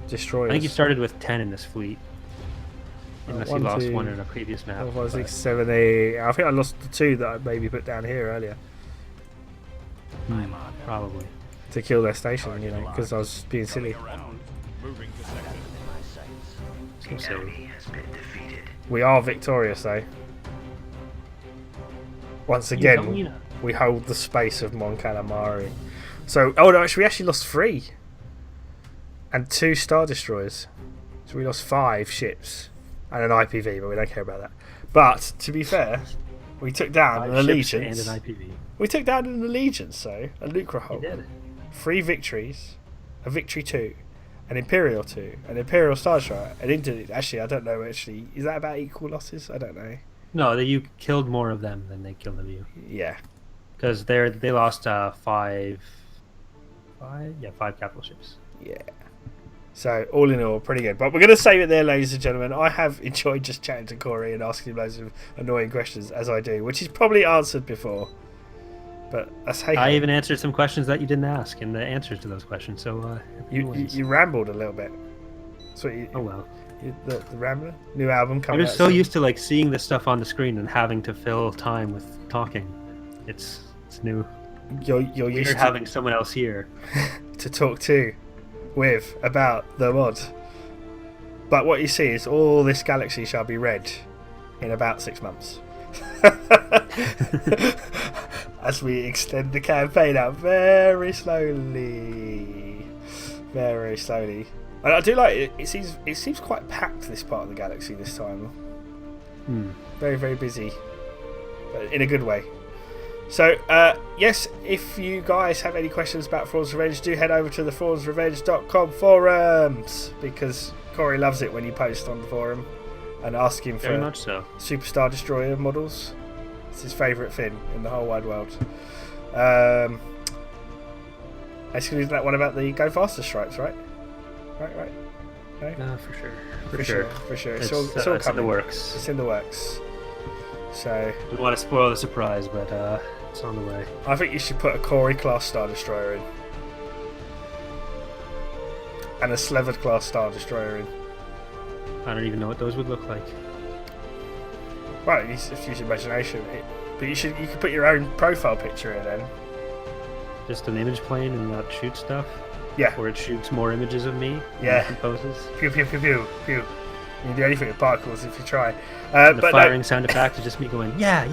Destroyers. I think you started with 10 in this fleet. Unless you 1, lost 2, 1 in a previous map. 4, 5, but- 6, 7, 8. I think I lost the 2 that I maybe put down here earlier Probably. to kill their station, you know, because I was being silly. So silly. Enemy has been defeated. We are victorious though. Once again, we hold the space of Mon Calamari. So, oh no, actually we actually lost 3. And 2 Star Destroyers. So we lost 5 ships. and an IPV, but we don't care about that. But to be fair, we took down an 5 ships allegiance. and an IPV. We took down an allegiance, so a Lucrahold. You did. 3 victories, a victory 2, an Imperial 2, an Imperial Star Destroyer, an Internet. Actually, I don't know. Actually, is that about equal losses? I don't know. No, you killed more of them than they killed of you. Yeah. Because they lost 5 capital ships. Yeah. So, all in all, pretty good. But we're going to save it there, ladies and gentlemen. I have enjoyed just chatting to Corey and asking him loads of annoying questions, as I do, which he's probably answered before. But that's how I even answered some questions that you didn't ask and the answers to those questions. So you rambled a little bit. So oh well. The Rambler new album I'm coming out. just so used to like seeing this stuff on the screen and having to fill time with talking. It's new. You're used to having someone else here to talk to with about the mod. But what you see is all this galaxy shall be read in about 6 months. As we extend the campaign out very slowly. Very slowly. And I do like it. It seems quite packed, this part of the galaxy this time. Very, very busy. But in a good way. So, yes, if you guys have any questions about Thrawns Revenge, do head over to the thrawnsrevenge.com forums, because Corey loves it when you post on the forum and ask him very for much so. Superstar Destroyer models. It's his favourite thing in the whole wide world. Excluding that one about the Go Faster stripes, right? Right. No? For sure. For sure. It's It's all in coming. the works. It's in the works. So We want to spoil the surprise, but it's on the way. I think you should put a Corey class Star Destroyer in. And a Slevered class Star Destroyer in. I don't even know what those would look like. Right, you just use your imagination. But you could put your own profile picture in then. Just an image plane and not shoot stuff? Yeah. Or it shoots more images of me? Yeah. In different poses? Pew pew pew pew pew. You can do anything with particles if you try. And the but firing sound effect is just me going, yeah.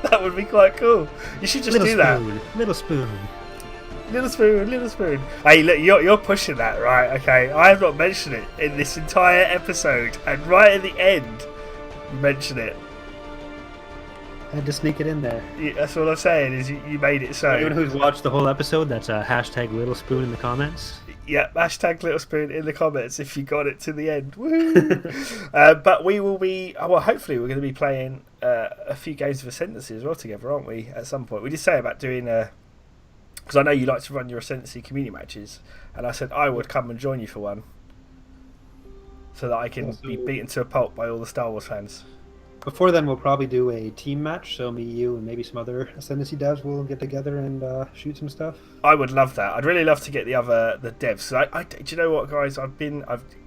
That would be quite cool. You should just do that. Little spoon. Little spoon. Hey, look, you're pushing that, right? Okay, I have not mentioned it in this entire episode, and right at the end, you mention it. I had to sneak it in there. That's what I'm saying. Is you made it so. Anyone who's watched the whole episode, that's a hashtag little spoon in the comments. Yeah, hashtag little spoon in the comments if you got it to the end. Woohoo! But we will be. Well, hopefully, we're going to be playing a few games of Ascendancy as well together, aren't we? At some point, we did say about doing because I know you like to run your Ascendancy community matches, and I said I would come and join you for one, so that I can be beaten to a pulp by all the Star Wars fans. Before then, we'll probably do a team match. So me, you, and maybe some other Ascendancy devs will get together and shoot some stuff. I would love that. I'd really love to get the devs. So do you know what, guys?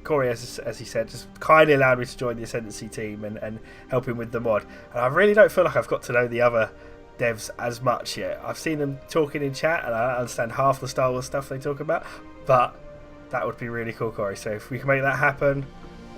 Corey, as he said, just kindly allowed me to join the Ascendancy team and help him with the mod. And I really don't feel like I've got to know the other devs as much yet. I've seen them talking in chat, and I understand half the Star Wars stuff they talk about. But that would be really cool, Corey. So if we can make that happen,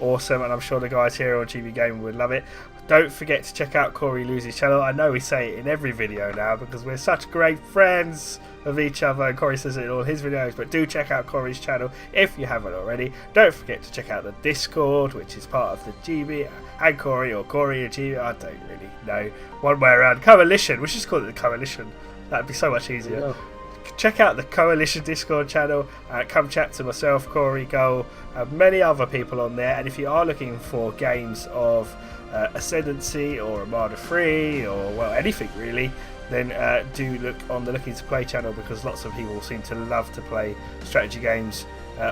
awesome. And I'm sure the guys here on GB Gaming would love it. Don't forget to check out Corey Luz's channel. I know we say it in every video now because we're such great friends of each other, and Corey says it in all his videos, but do check out Corey's channel if you haven't already. Don't forget to check out the Discord, which is part of the GB and Corey, or Corey and GB, I don't really know, one way around. Coalition, we should just call it the Coalition. That'd be so much easier. Check out the Coalition Discord channel, come chat to myself, Corey, Gul, and many other people on there. And if you are looking for games of Ascendancy or Armada 3 or well anything really, then do look on the Looking to Play channel, because lots of people seem to love to play strategy games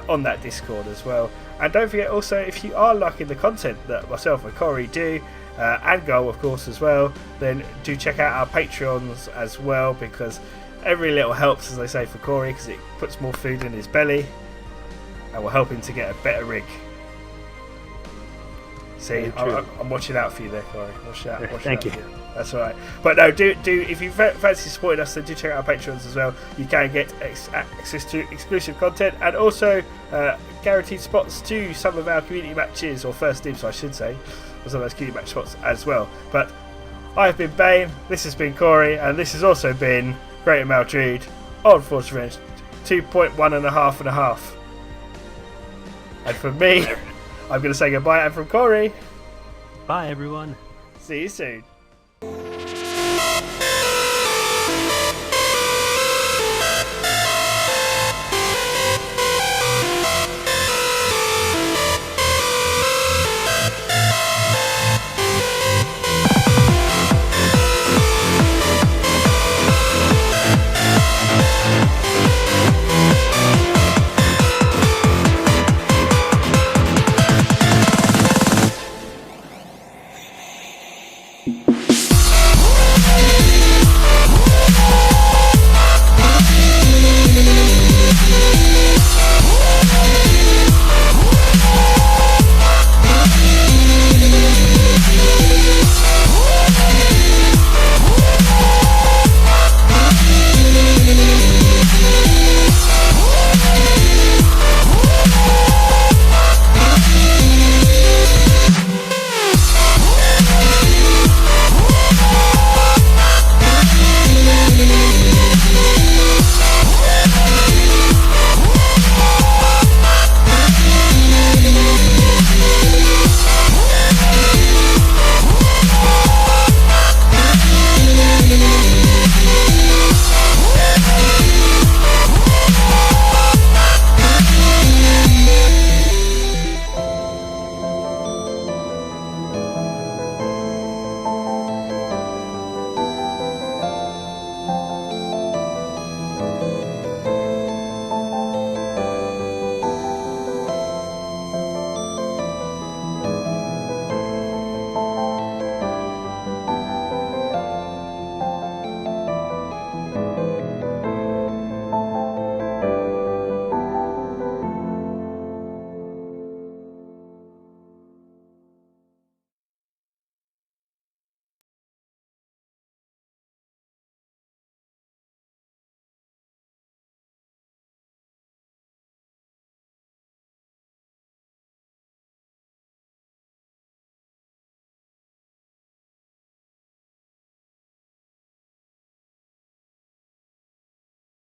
on that Discord as well. And don't forget also, if you are liking the content that myself and Corey do, and Gul of course as well, then do check out our Patreons as well, because every little helps, as I say, for Corey, because it puts more food in his belly and will help him to get a better rig. See, I'm watching out for you there, Corey. Thank you. That's all right. But no, do if you fancy supporting us, then do check out our Patreons as well. You can get access to exclusive content and also guaranteed spots to some of our community matches, or first dibs, I should say, for some of those community match spots as well. But I've been Bane, this has been Corey, and this has also been Greater Maldrood on Thrawns Revenge 2.1 and a half. And from me, I'm going to say goodbye. And from Corey, Bye, everyone. see you soon.